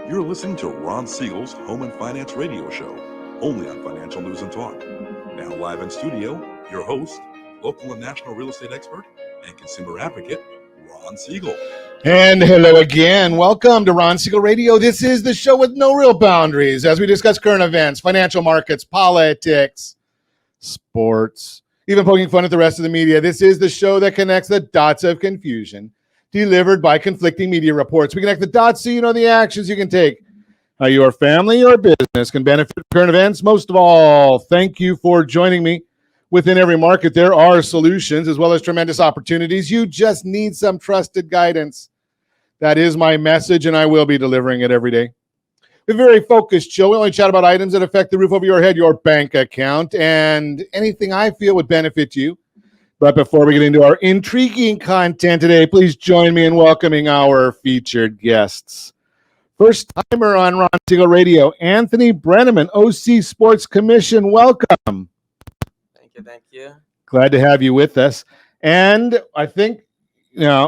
You're listening to Ron Siegel's Home and Finance Radio Show, only on Financial News and Talk. Now live in studio, your host, local and national real estate expert and consumer advocate, Ron Siegel. And hello again. Welcome to Ron Siegel Radio. This is the show with no real boundaries as we discuss current events, financial markets, politics, sports, even poking fun at the rest of the media. This is the show that connects the dots of confusion delivered by conflicting media reports. We connect the dots so you know the actions you can take, how your family or business can benefit from current events. Most of all, thank you for joining me. Within every market, there are solutions as well as tremendous opportunities. You just need some trusted guidance. That is my message, and I will be delivering it every day. We're a very focused show. We only chat about items that affect the roof over your head, your bank account, and anything I feel would benefit you. But before we get into our intriguing content today, please join me in welcoming our featured guests. First timer on Ron Siegel Radio, Anthony Brenneman, OC Sports Commission. Welcome. Thank you. Glad to have you with us. And I think, I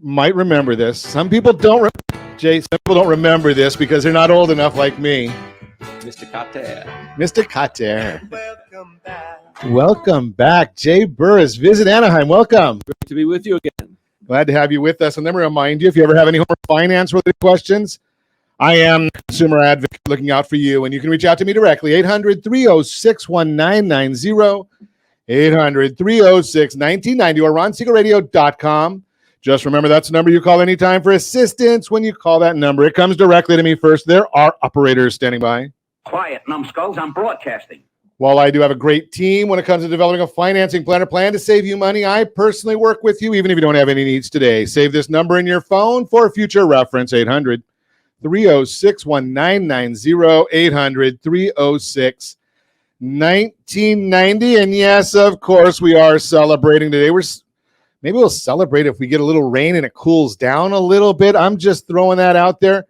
might remember this. Some people don't, Jay, some people don't remember this because they're not old enough like me. Mr. Carter. Mr. Carter. Welcome back. Jay Burress, Visit Anaheim. Welcome. Great to be with you again. Glad to have you with us. And let me remind you, if you ever have any home finance-related questions, I am the consumer advocate looking out for you, and you can reach out to me directly, 800-306-1990, 800-306-1990, or ronsiegelradio.com. Just remember that's the number you call anytime for assistance. When you call that number, it comes directly to me first. There are operators standing by. Quiet, numbskulls, I'm broadcasting. While I do have a great team when it comes to developing a financing plan or plan to save you money, I personally work with you even if you don't have any needs today. Save this number in your phone for future reference, 800-306-1990, 800-306-1990. And yes, of course, we are celebrating today. Maybe we'll celebrate if we get a little rain and it cools down a little bit. I'm just throwing that out there.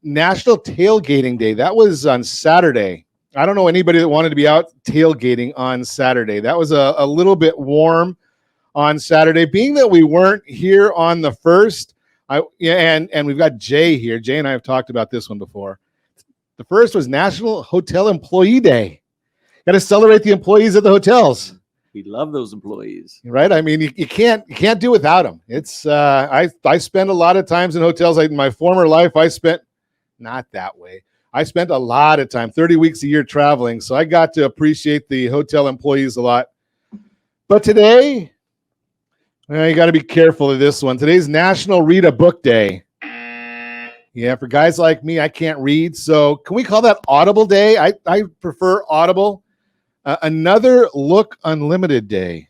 National Tailgating Day. That was on Saturday. I don't know anybody that wanted to be out tailgating on Saturday. That was a little bit warm on Saturday. Being that we weren't here on the 1st, and we've got Jay here. Jay and I have talked about this one before. The 1st was National Hotel Employee Day. Got to celebrate the employees at the hotels. We love those employees, right? I mean, you can't do without them. It's I spend a lot of times in hotels. Like in my former life, I spent not that way. I spent a lot of time, 30 weeks a year traveling, so I got to appreciate the hotel employees a lot. But today, you got to be careful of this one. Today's National Read a Book Day. Yeah, for guys like me, I can't read, so can we call that Audible Day? I prefer Audible. Another Look Unlimited Day.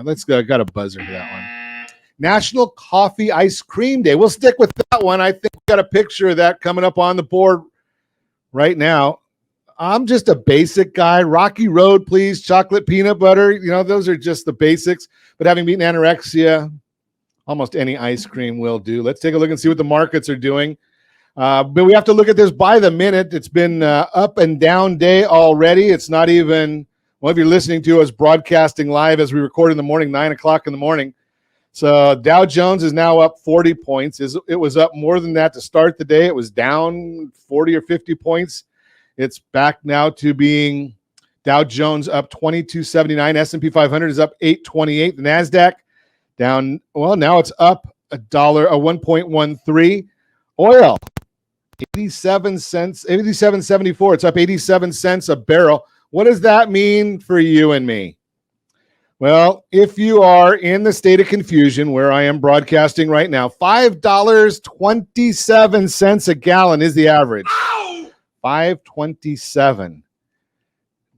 Let's go. I got a buzzer for that one. National Coffee Ice Cream Day. We'll stick with that one. I think we got a picture of that coming up on the board right now. I'm just a basic guy. Rocky Road, please. Chocolate peanut butter. Those are just the basics. But having beaten anorexia, almost any ice cream will do. Let's take a look and see what the markets are doing. But we have to look at this by the minute. It's been up and down day already. It's not even, if you're listening to us broadcasting live as we record in the morning, 9 o'clock in the morning. So Dow Jones is now up 40 points. It was up more than that to start the day. It was down 40 or 50 points. It's back now to being Dow Jones up 22.79. S&P 500 is up 8.28. The NASDAQ down, now it's up $1.13. Oil, 87 cents, 87.74. It's up 87 cents a barrel. What does that mean for you and me? Well, if you are in the state of confusion where I am broadcasting right now, $5.27 a gallon is the average. Ow! $5.27.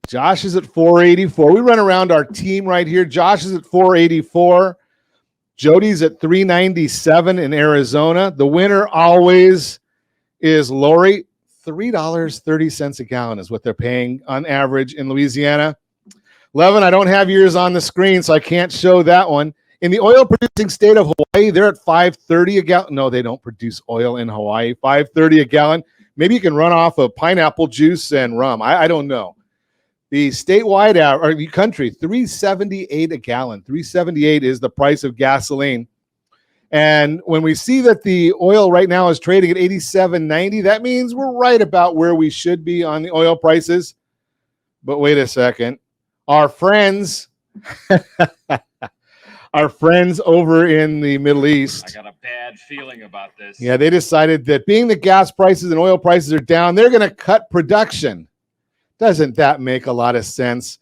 Josh is at $4.84. We run around our team right here. Josh is at $4.84. Jody's at $3.97 in Arizona. The winner always is Lori. $3.30 a gallon is what they're paying on average in Louisiana. Levin, I don't have yours on the screen, so I can't show that one. In the oil-producing state of Hawaii, they're at $5.30 a gallon. No, they don't produce oil in Hawaii. $5.30 a gallon. Maybe you can run off of pineapple juice and rum. I don't know. The statewide or the country, $3.78 a gallon. $3.78 is the price of gasoline. And when we see that the oil right now is trading at 87.90, that means we're right about where we should be on the oil prices. But wait a second. Our friends, our friends over in the Middle East. I got a bad feeling about this. Yeah, they decided that being the gas prices and oil prices are down, they're going to cut production. Doesn't that make a lot of sense?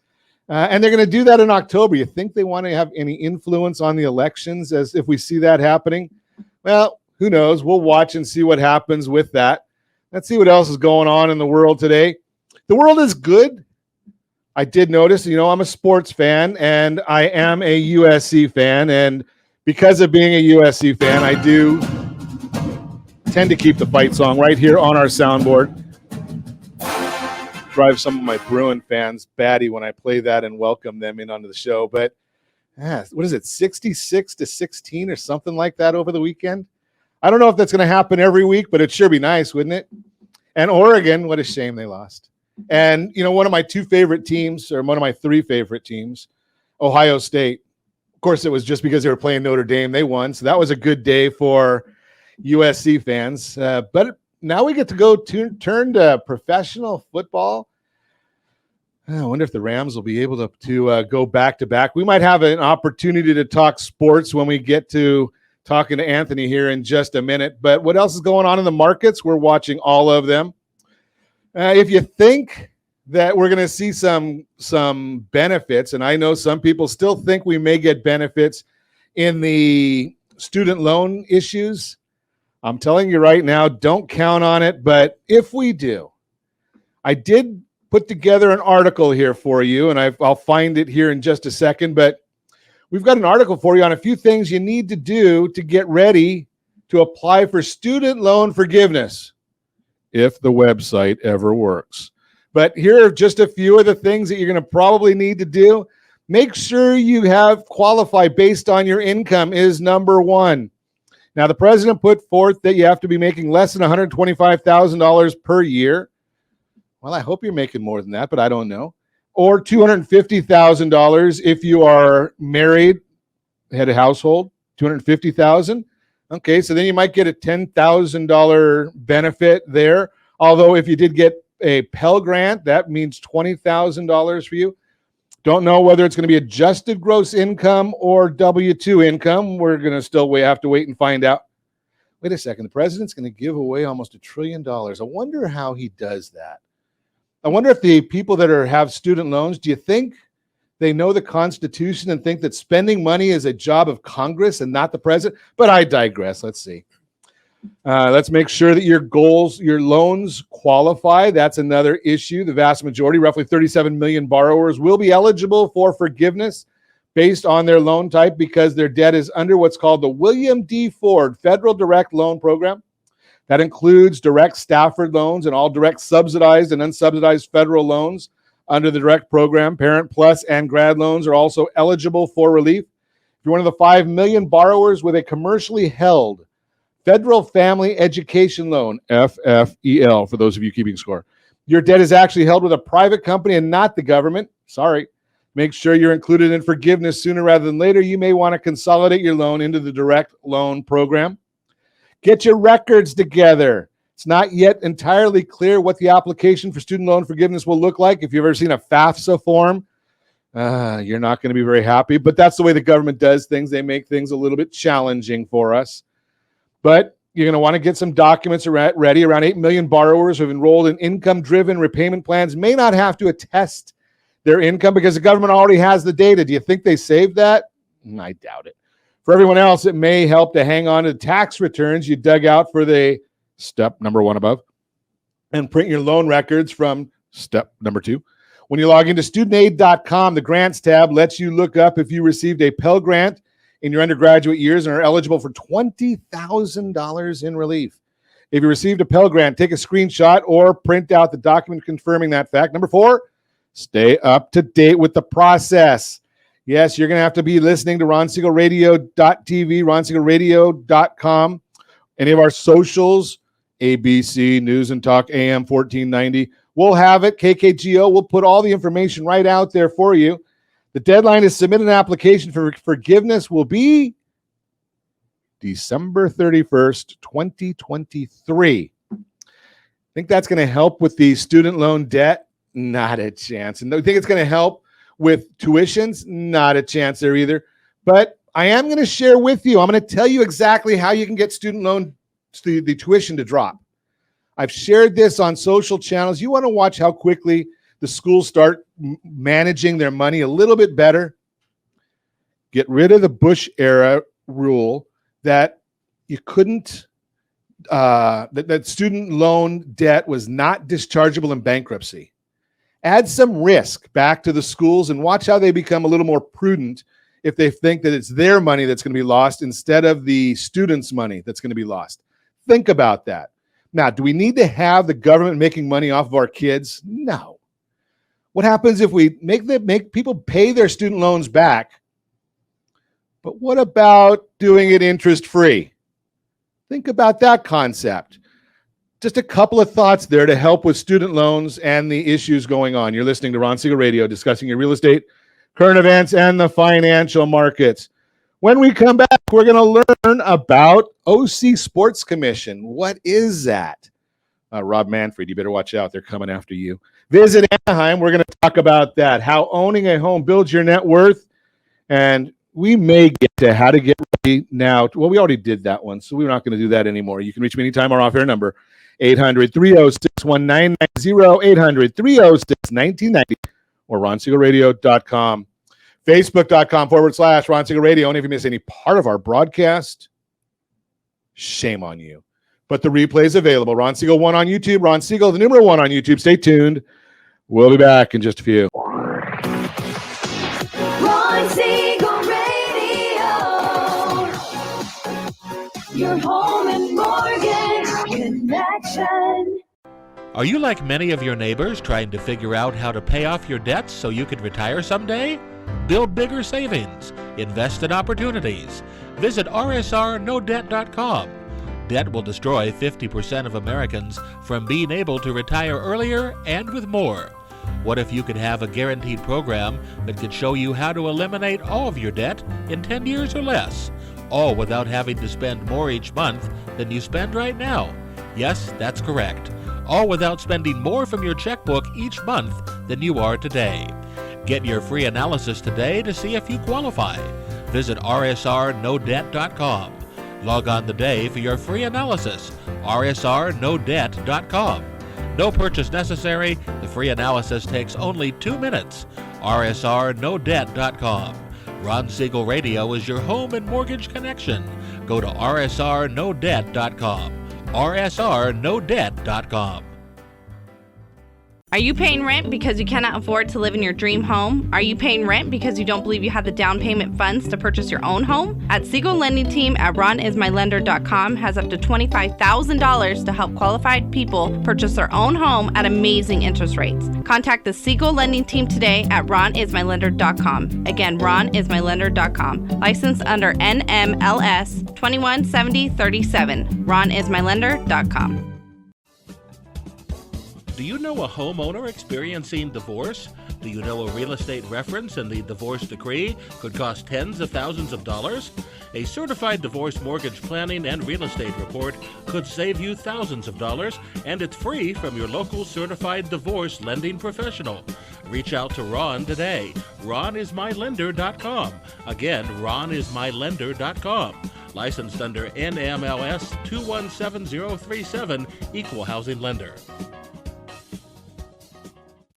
And they're going to do that in October. You think they want to have any influence on the elections as if we see that happening? Well, who knows? We'll watch and see what happens with that. Let's see what else is going on in the world today. The world is good. I did notice, I'm a sports fan and I am a USC fan. And because of being a USC fan, I do tend to keep the fight song right here on our soundboard. Drive some of my Bruin fans batty when I play that and welcome them in onto the show. But what is it, 66-16 or something like that over the weekend? I don't know if that's going to happen every week, but it sure be nice, wouldn't it? And Oregon, what a shame they lost. And, one of my two favorite teams, or one of my three favorite teams, Ohio State. Of course, it was just because they were playing Notre Dame. They won. So that was a good day for USC fans. But now we get to go turn to professional football. I wonder if the Rams will be able to go back-to-back. We might have an opportunity to talk sports when we get to talking to Anthony here in just a minute. But what else is going on in the markets? We're watching all of them. If you think that we're going to see some benefits, and I know some people still think we may get benefits in the student loan issues, I'm telling you right now, don't count on it. But if we do, I did put together an article here for you, and I'll find it here in just a second. But we've got an article for you on a few things you need to do to get ready to apply for student loan forgiveness, if the website ever works. But here are just a few of the things that you're going to probably need to do. Make sure you have qualify based on your income is number one. Now, the president put forth that you have to be making less than $125,000 per year. Well, I hope you're making more than that, but I don't know. Or $250,000 if you are married, head of household, $250,000. Okay, so then you might get a $10,000 benefit there. Although if you did get a Pell Grant, that means $20,000 for you. Don't know whether it's going to be adjusted gross income or W-2 income. We're going to still have to wait and find out. Wait a second. The president's going to give away almost $1 trillion. I wonder how he does that. I wonder if the people that have student loans, do you think they know the Constitution and think that spending money is a job of Congress and not the president? But I digress. Let's see. Let's make sure that your loans qualify. That's another issue. The vast majority, roughly 37 million borrowers, will be eligible for forgiveness based on their loan type because their debt is under what's called the William D. Ford Federal Direct Loan Program. That includes direct Stafford loans and all direct subsidized and unsubsidized federal loans under the direct program. Parent Plus and grad loans are also eligible for relief. If you're one of the 5 million borrowers with a commercially held Federal Family Education Loan, FFEL, for those of you keeping score. Your debt is actually held with a private company and not the government. Sorry. Make sure you're included in forgiveness sooner rather than later. You may want to consolidate your loan into the direct loan program. Get your records together. It's not yet entirely clear what the application for student loan forgiveness will look like. If you've ever seen a FAFSA form, you're not going to be very happy. But that's the way the government does things. They make things a little bit challenging for us. But you're going to want to get some documents ready. Around 8 million borrowers who have enrolled in income-driven repayment plans may not have to attest their income because the government already has the data. Do you think they saved that? I doubt it. For everyone else, it may help to hang on to the tax returns you dug out for the step number 1 above and print your loan records from step number 2. When you log into studentaid.com, the grants tab lets you look up if you received a Pell Grant in your undergraduate years and are eligible for $20,000 in relief. If you received a Pell Grant, take a screenshot or print out the document confirming that fact. Number 4, stay up to date with the process. Yes, you're going to have to be listening to RonSiegelRadio.tv, RonSiegelRadio.com, any of our socials, ABC, News and Talk, AM 1490. We'll have it. KKGO, we'll put all the information right out there for you. The deadline to submit an application for forgiveness will be December 31st, 2023. Think that's going to help with the student loan debt? Not a chance. And I think it's going to help with tuitions? Not a chance there either. But I am going to share with you, I'm going to tell you exactly how you can get student loan, the tuition to drop. I've shared this on social channels. You want to watch how quickly the schools start managing their money a little bit better. Get rid of the Bush era rule that you couldn't, that student loan debt was not dischargeable in bankruptcy. Add some risk back to the schools and watch how they become a little more prudent if they think that it's their money that's going to be lost instead of the students' money that's going to be lost. Think about that. Now, do we need to have the government making money off of our kids? No. What happens if we make people pay their student loans back? But what about doing it interest-free? Think about that concept. Just a couple of thoughts there to help with student loans and the issues going on. You're listening to Ron Siegel Radio, discussing your real estate, current events, and the financial markets. When we come back, we're going to learn about OC Sports Commission. What is that? Rob Manfred, you better watch out. They're coming after you. Visit Anaheim. We're going to talk about that, how owning a home builds your net worth. And we may get to how to get ready now. Well, we already did that one, so we're not going to do that anymore. You can reach me anytime. Our off-air number, 800-306-1990, 800-306-1990, or RonSiegelRadio.com. Facebook.com/Ron Siegel Radio. And if you miss any part of our broadcast, shame on you. But the replay is available. Ron Siegel 1 on YouTube. Ron Siegel, the number 1 on YouTube. Stay tuned. We'll be back in just a few. Ron Siegel Radio, your home and mortgage connection. Are you like many of your neighbors trying to figure out how to pay off your debts so you could retire someday? Build bigger savings. Invest in opportunities. Visit rsrnodebt.com. Debt will destroy 50% of Americans from being able to retire earlier and with more. What if you could have a guaranteed program that could show you how to eliminate all of your debt in 10 years or less, all without having to spend more each month than you spend right now? Yes, that's correct. All without spending more from your checkbook each month than you are today. Get your free analysis today to see if you qualify. Visit rsrnodebt.com. Log on today for your free analysis, rsrnodebt.com. No purchase necessary. The free analysis takes only 2 minutes. rsrnodebt.com. Ron Siegel Radio is your home and mortgage connection. Go to rsrnodebt.com. rsrnodebt.com. Are you paying rent because you cannot afford to live in your dream home? Are you paying rent because you don't believe you have the down payment funds to purchase your own home? At Siegel Lending Team at ronismylender.com has up to $25,000 to help qualified people purchase their own home at amazing interest rates. Contact the Siegel Lending Team today at ronismylender.com. Again, ronismylender.com. Licensed under NMLS 217037. ronismylender.com. Do you know a homeowner experiencing divorce? Do you know a real estate reference and the divorce decree could cost tens of thousands of dollars? A certified divorce mortgage planning and real estate report could save you thousands of dollars, and it's free from your local certified divorce lending professional. Reach out to Ron today. ronismylender.com. Again, ronismylender.com. Licensed under NMLS 217037, Equal Housing Lender.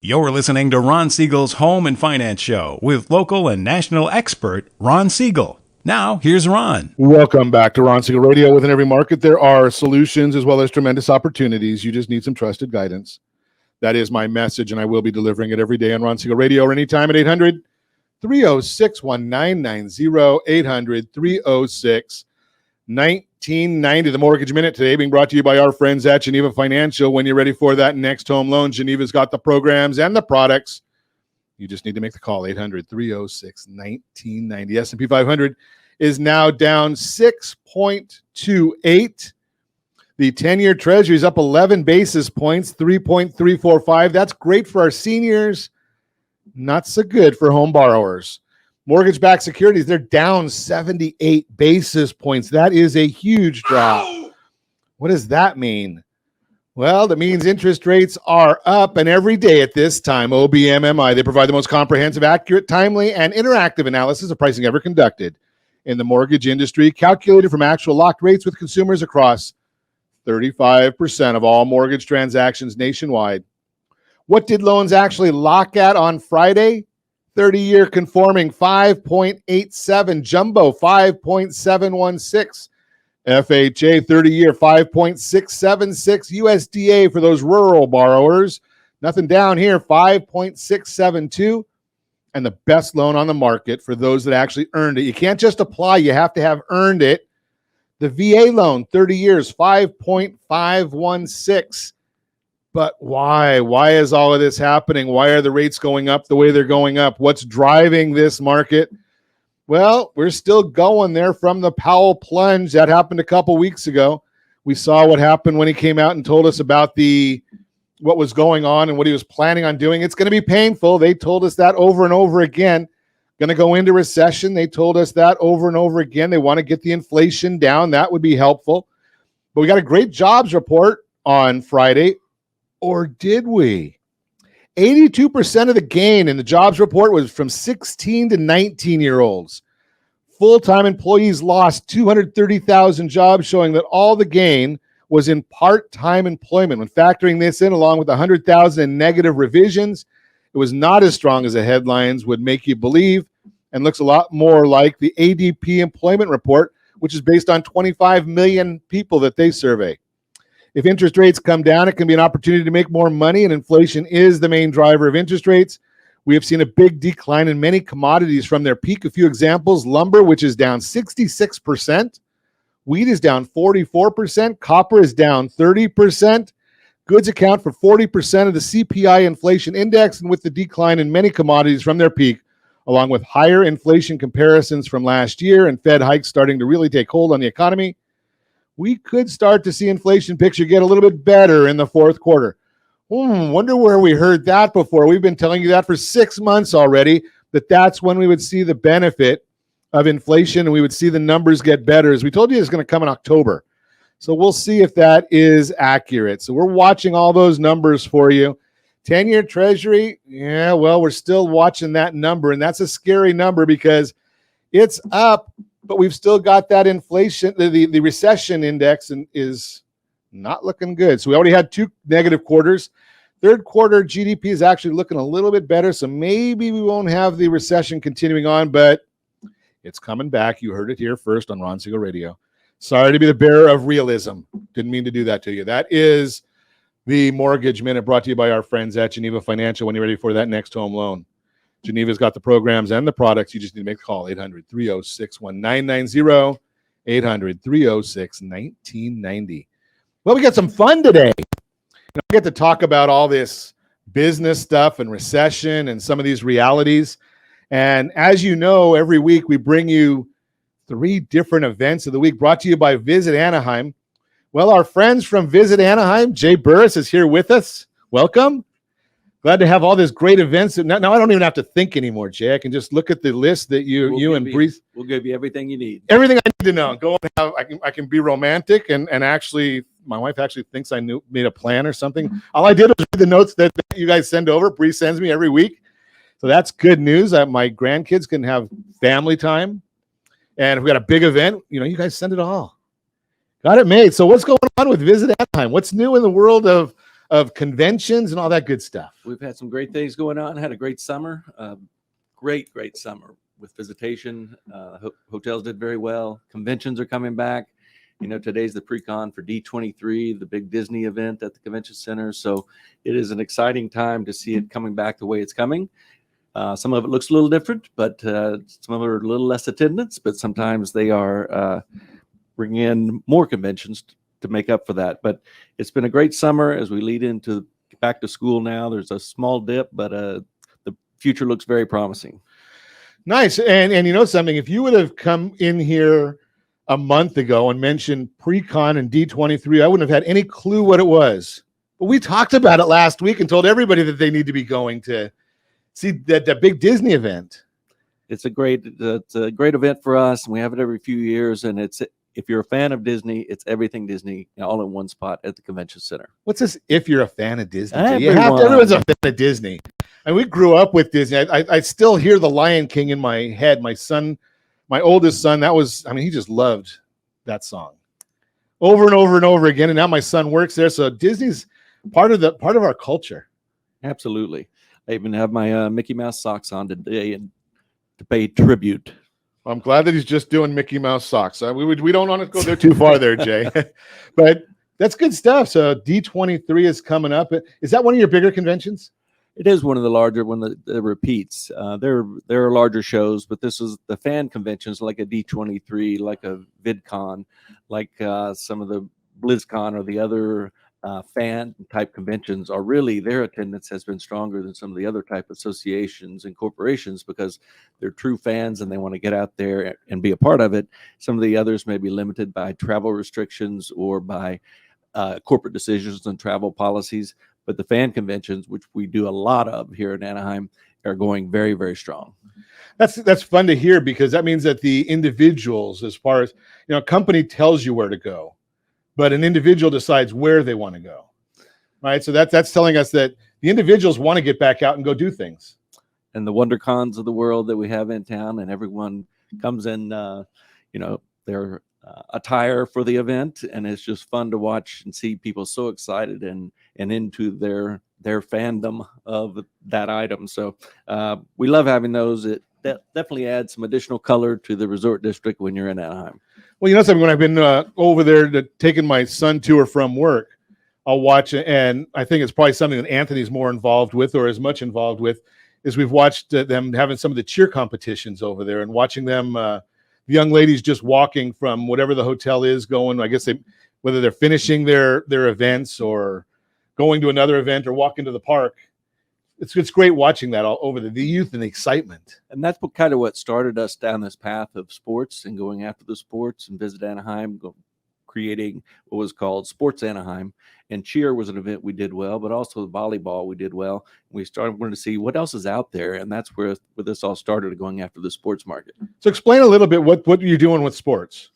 You're listening to Ron Siegel's Home and Finance Show with local and national expert Ron Siegel. Now, here's Ron. Welcome back to Ron Siegel Radio. Within every market, there are solutions as well as tremendous opportunities. You just need some trusted guidance. That is my message, and I will be delivering it every day on Ron Siegel Radio or anytime at 800-306-1990, 800-306-1990. The Mortgage Minute today being brought to you by our friends at Geneva Financial. When you're ready for that next home loan, Geneva's got the programs and the products. You just need to make the call, 800-306-1990. S&P 500 is now down 6.28. The 10-year Treasury is up 11 basis points, 3.345. That's great for our seniors, not so good for home borrowers. Mortgage-backed securities, they're down 78 basis points. That is a huge drop. What does that mean? Well, that means interest rates are up, and every day at this time, OBMMI, they provide the most comprehensive, accurate, timely, and interactive analysis of pricing ever conducted in the mortgage industry, calculated from actual locked rates with consumers across 35% of all mortgage transactions nationwide. What did loans actually lock at on Friday? 30-year conforming 5.87, jumbo 5.716. FHA 30-year 5.676, USDA for those rural borrowers. Nothing down here, 5.672, and the best loan on the market for those that actually earned it. You can't just apply, you have to have earned it. The VA loan, 30 years, 5.516. But why? Why is all of this happening? Why are the rates going up the way they're going up? What's driving this market? Well, we're still going there from the Powell plunge. That happened a couple weeks ago. We saw what happened when he came out and told us about what was going on and what he was planning on doing. It's going to be painful. They told us that over and over again. Going to go into recession. They told us that over and over again. They want to get the inflation down. That would be helpful. But we got a great jobs report on Friday. Or did we? 82% of the gain in the jobs report was from 16 to 19-year-olds. Full-time employees lost 230,000 jobs, showing that all the gain was in part-time employment. When factoring this in, along with 100,000 in negative revisions, it was not as strong as the headlines would make you believe, and looks a lot more like the ADP employment report, which is based on 25 million people that they survey. If interest rates come down, it can be an opportunity to make more money, and inflation is the main driver of interest rates. We have seen a big decline in many commodities from their peak. A few examples: lumber, which is down 66%. Wheat is down 44%. Copper is down 30%. Goods account for 40% of the CPI inflation index, and with the decline in many commodities from their peak, along with higher inflation comparisons from last year and Fed hikes starting to really take hold on the economy, we could start to see inflation picture get a little bit better in the fourth quarter. Wonder where we heard that before. We've been telling you that for 6 months already, that's when we would see the benefit of inflation and we would see the numbers get better. As we told you, it's going to come in October. So we'll see if that is accurate. So we're watching all those numbers for you. 10-year Treasury, yeah, well, we're still watching that number, and that's a scary number because it's up, but we've still got that inflation, the recession index is not looking good. So we already had 2 negative quarters. Third quarter GDP is actually looking a little bit better, so maybe we won't have the recession continuing on, but it's coming back. You heard it here first on Ron Siegel Radio. Sorry to be the bearer of realism. Didn't mean to do that to you. That is the Mortgage Minute, brought to you by our friends at Geneva Financial when you're ready for that next home loan. Geneva's got the programs and the products. You just need to make a call, 800-306-1990, 800-306-1990. Well, we got some fun today. I get to talk about all this business stuff and recession and some of these realities. And as you know, every week we bring you 3 different events of the week brought to you by Visit Anaheim. Well, our friends from Visit Anaheim, Jay Burress is here with us. Welcome. Glad to have all these great events. Now I don't even have to think anymore, Jay. I can just look at the list that you and Breeze. We'll give you everything you need. Everything I need to know. Go and have. I can be romantic and actually, my wife actually thinks I made a plan or something. All I did was read the notes that you guys send over. Breeze sends me every week, so that's good news. That my grandkids can have family time, and if we got a big event, you guys send it all. Got it made. So what's going on with Visit Anaheim? What's new in the world of conventions and all that good stuff? We've had some great things going on. Had a great summer. Great summer with visitation. Hotels did very well. Conventions are coming back. Today's the pre-con for D23, the big Disney event at the convention center. So it is an exciting time to see it coming back the way it's coming. Some of it looks a little different, but some of it are a little less attendance, but sometimes they are bringing in more conventions to make up for that. But it's been a great summer as we lead into back to school now. There's a small dip, but the future looks very promising. Nice. And you know something, if you would have come in here a month ago and mentioned pre-con and D23, I wouldn't have had any clue what it was. But we talked about it last week and told everybody that they need to be going to see that big Disney event. it's a great event for us, and we have it every few years. And if you're a fan of Disney, it's everything Disney all in one spot at the convention center. What's this? If you're a fan of Disney, Everyone. everyone's a fan of Disney. And we grew up with Disney. I still hear the Lion King in my head. My oldest son, he just loved that song over and over and over again. And now my son works there, so Disney's part of our culture. Absolutely. I even have my Mickey Mouse socks on today and to pay tribute. I'm glad that he's just doing Mickey Mouse socks. We don't want to go there too far there, Jay. But that's good stuff. So D23 is coming up. Is that one of your bigger conventions? It is one of the larger one that repeats. There are larger shows, but this is the fan conventions like a D23, like a VidCon, like some of the BlizzCon or the other fan type conventions are really, their attendance has been stronger than some of the other type associations and corporations because they're true fans and they want to get out there and be a part of it. Some of the others may be limited by travel restrictions or by corporate decisions and travel policies, but the fan conventions, which we do a lot of here in Anaheim, are going very, very strong. That's fun to hear because that means that the individuals, as far as, a company tells you where to go, but an individual decides where they want to go, right? So that's telling us that the individuals want to get back out and go do things. And the WonderCons of the world that we have in town, and everyone comes in, their attire for the event, and it's just fun to watch and see people so excited and into their fandom of that item. So we love having those. It definitely adds some additional color to the resort district when you're in Anaheim. Well, something, when I've been over there taking my son to or from work, I'll watch it, and I think it's probably something that Anthony's more involved with or as much involved with, is we've watched them having some of the cheer competitions over there and watching them, the young ladies just walking from whatever the hotel is going, I guess whether they're finishing their events or going to another event or walking to the park. It's great watching that all over the youth and the excitement. And that's what started us down this path of sports and going after the sports and visit Anaheim, creating what was called Sports Anaheim. And cheer was an event we did well, but also volleyball we did well. We wanted to see what else is out there, and that's where this all started, going after the sports market. So explain a little bit what you're doing with sports.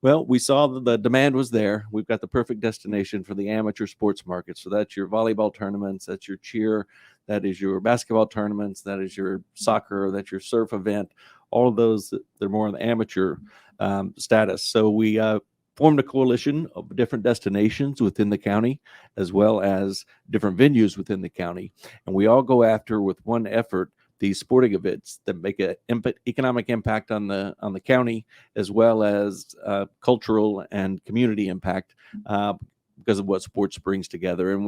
Well, we saw that the demand was there. We've got the perfect destination for the amateur sports market. So that's your volleyball tournaments, that's your cheer, that is your basketball tournaments, that is your soccer, that's your surf event. All of those, they're more in the amateur status. So we formed a coalition of different destinations within the county, as well as different venues within the county. And we all go after, with one effort, these sporting events that make an economic impact on the county, as well as cultural and community impact because of what sports brings together. And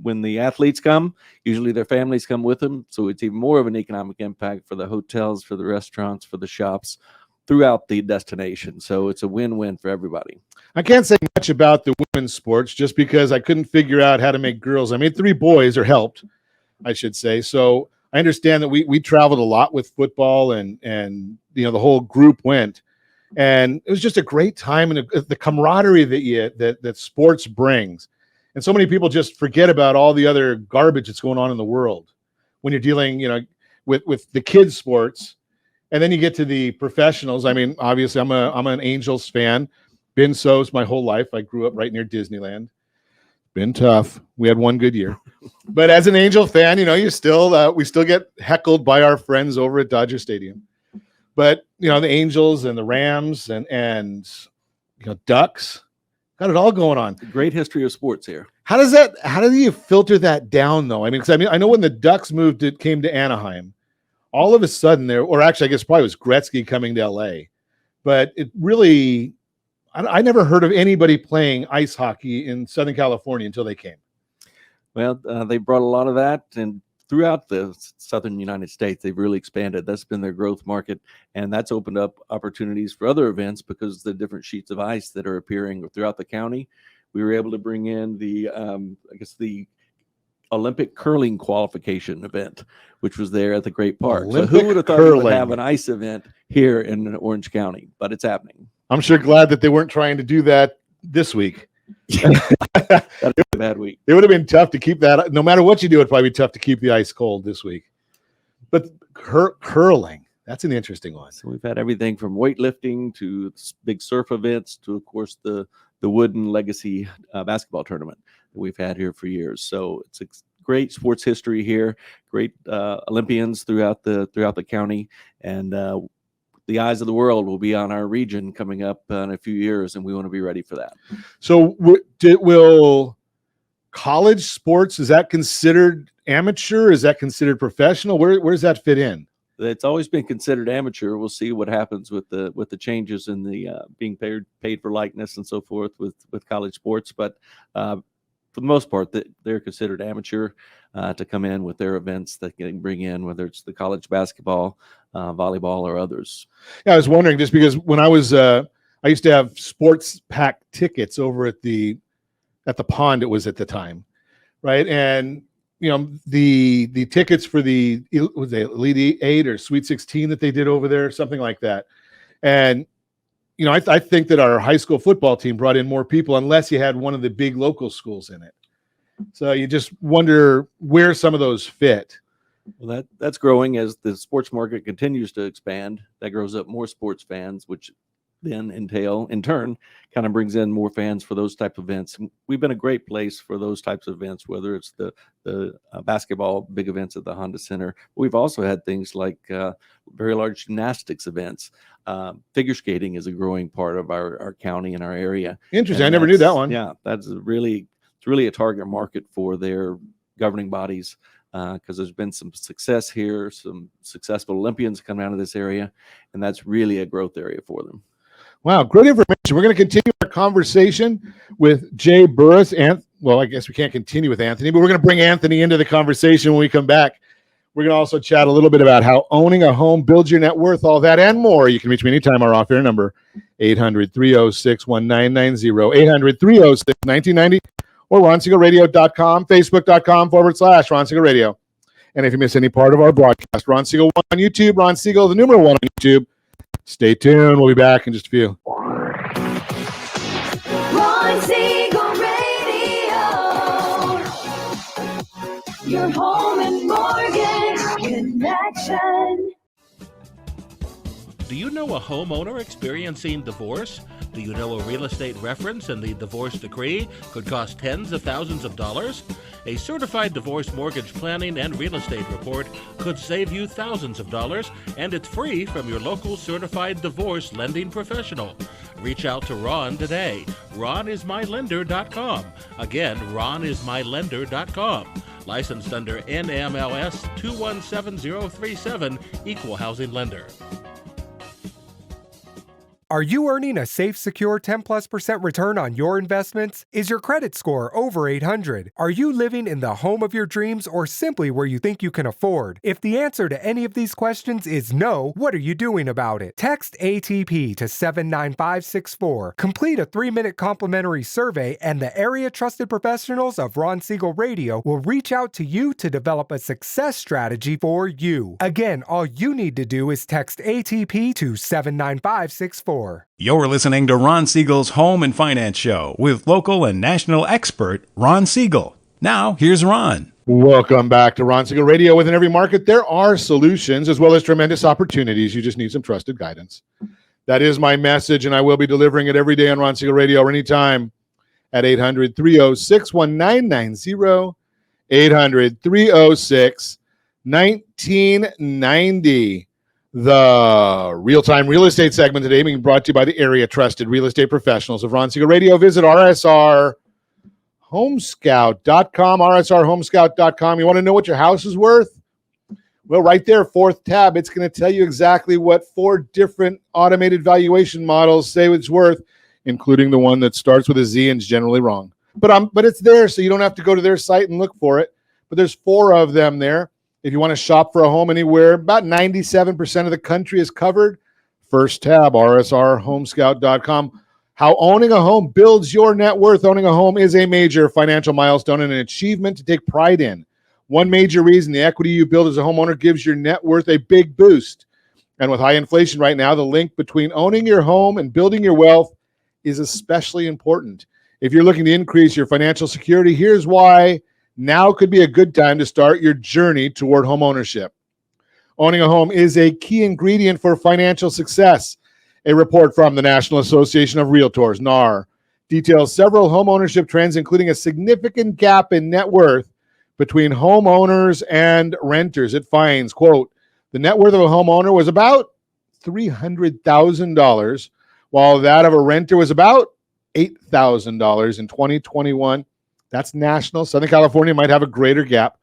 when the athletes come, usually their families come with them, so it's even more of an economic impact for the hotels, for the restaurants, for the shops throughout the destination. So it's a win-win for everybody. I can't say much about the women's sports just because I couldn't figure out how to make girls. I made 3 boys, or helped, I should say. So I understand that we traveled a lot with football and the whole group went, and it was just a great time, and the camaraderie that sports brings. And so many people just forget about all the other garbage that's going on in the world when you're dealing, with the kids' sports. And then you get to the professionals. I mean, obviously I'm an Angels fan, been so my whole life. I grew up right near Disneyland. Been tough. We had one good year, but as an Angel fan, you still we still get heckled by our friends over at Dodger Stadium. But the Angels and the Rams and Ducks, got it all going on. Great history of sports here. How do you filter that down though? I mean, I know when the Ducks came to Anaheim, all of a sudden I guess probably was Gretzky coming to LA, but it really, I never heard of anybody playing ice hockey in Southern California until they came. Well, they brought a lot of that, and throughout the southern United States, they've really expanded. That's been their growth market, and that's opened up opportunities for other events because the different sheets of ice that are appearing throughout the county. We were able to bring in the Olympic curling qualification event, which was there at the Great Park. So who would have thought we would have an ice event here in Orange County? But it's happening. I'm sure glad that they weren't trying to do that this week. That'd be a bad week. It would have been tough to keep that. No matter what you do, it'd probably be tough to keep the ice cold this week. But curling, That's an interesting one. So we've had everything from weightlifting to big surf events to, of course, the Wooden Legacy basketball tournament that we've had here for years. So it's a great sports history here, great Olympians throughout the county, and the eyes of the world will be on our region coming up in a few years, and we want to be ready for that. So will college sports, is that considered amateur? Is that considered professional? Where does that fit in? It's always been considered amateur. We'll see what happens with the changes in the being paid for likeness and so forth with college sports. But for the most part, they're considered amateur to come in with their events that can bring in, whether it's the college basketball, volleyball, or others. Yeah, I was wondering, just because when I was I used to have sports pack tickets over at the pond. It was at the time, right? And the tickets for the Elite 8 or Sweet 16 that they did over there, something like that. And I think that our high school football team brought in more people, unless you had one of the big local schools in it. So you just wonder where some of those fit. Well, that's growing as the sports market continues to expand. That grows up more sports fans, which then in turn kind of brings in more fans for those type of events. We've been a great place for those types of events, whether it's the basketball big events at the Honda Center. We've also had things like very large gymnastics events. Figure skating is a growing part of our county and our area. Interesting. I never knew that one. Yeah, it's really a target market for their governing bodies, because there's been some success here, some successful Olympians coming out of this area, and that's really a growth area for them. Wow, great information. We're going to continue our conversation with Jay Burress. And well, I guess we can't continue with Anthony, but we're going to bring Anthony into the conversation when we come back. We're going to also chat a little bit about how owning a home builds your net worth, all that and more. You can reach me anytime. Our off-air number, 800-306-1990, 800-306-1990, or RonSiegelRadio.com, Facebook.com/Ron Siegel Radio. And if you miss any part of our broadcast, Ron Siegel 1 on YouTube, Ron Siegel, the numeral 1 on YouTube. Stay tuned. We'll be back in just a few. Ron Siegel Radio. Your home and mortgage connection. Do you know a homeowner experiencing divorce? Do you know a real estate reference in the divorce decree could cost tens of thousands of dollars? A certified divorce mortgage planning and real estate report could save you thousands of dollars, and it's free from your local certified divorce lending professional. Reach out to Ron today. RonIsMyLender.com. Again, RonIsMyLender.com. Licensed under NMLS 217037, Equal Housing Lender. Are you earning a safe, secure 10+% return on your investments? Is your credit score over 800? Are you living in the home of your dreams or simply where you think you can afford? If the answer to any of these questions is no, what are you doing about it? Text ATP to 79564. Complete a 3-minute complimentary survey, and the area trusted professionals of Ron Siegel Radio will reach out to you to develop a success strategy for you. Again, all you need to do is text ATP to 79564. You're listening to Ron Siegel's Home and Finance Show with local and national expert Ron Siegel. Now, here's Ron. Welcome back to Ron Siegel Radio. Within every market, there are solutions as well as tremendous opportunities. You just need some trusted guidance. That is my message, and I will be delivering it every day on Ron Siegel Radio or anytime at 800-306-1990, 800-306-1990. The real-time real estate segment today being brought to you by the area trusted real estate professionals of Ron Siegel Radio. Visit rsrhomescout.com, rsrhomescout.com. You want to know what your house is worth? Well, right there, fourth tab, it's going to tell you exactly what 4 different automated valuation models say it's worth, including the one that starts with a Z and is generally wrong. But it's there, so you don't have to go to their site and look for it. But there's 4 of them there. If you want to shop for a home anywhere, about 97% of the country is covered. First tab, rsrhomescout.com. How owning a home builds your net worth. Owning a home is a major financial milestone and an achievement to take pride in. One major reason the equity you build as a homeowner gives your net worth a big boost. And with high inflation right now, the link between owning your home and building your wealth is especially important. If you're looking to increase your financial security, here's why now could be a good time to start your journey toward home ownership. Owning a home is a key ingredient for financial success. A report from the National Association of Realtors, NAR, details several home ownership trends, including a significant gap in net worth between homeowners and renters. It finds, quote, the net worth of a homeowner was about $300,000, while that of a renter was about $8,000 in 2021. That's national. Southern California might have a greater gap.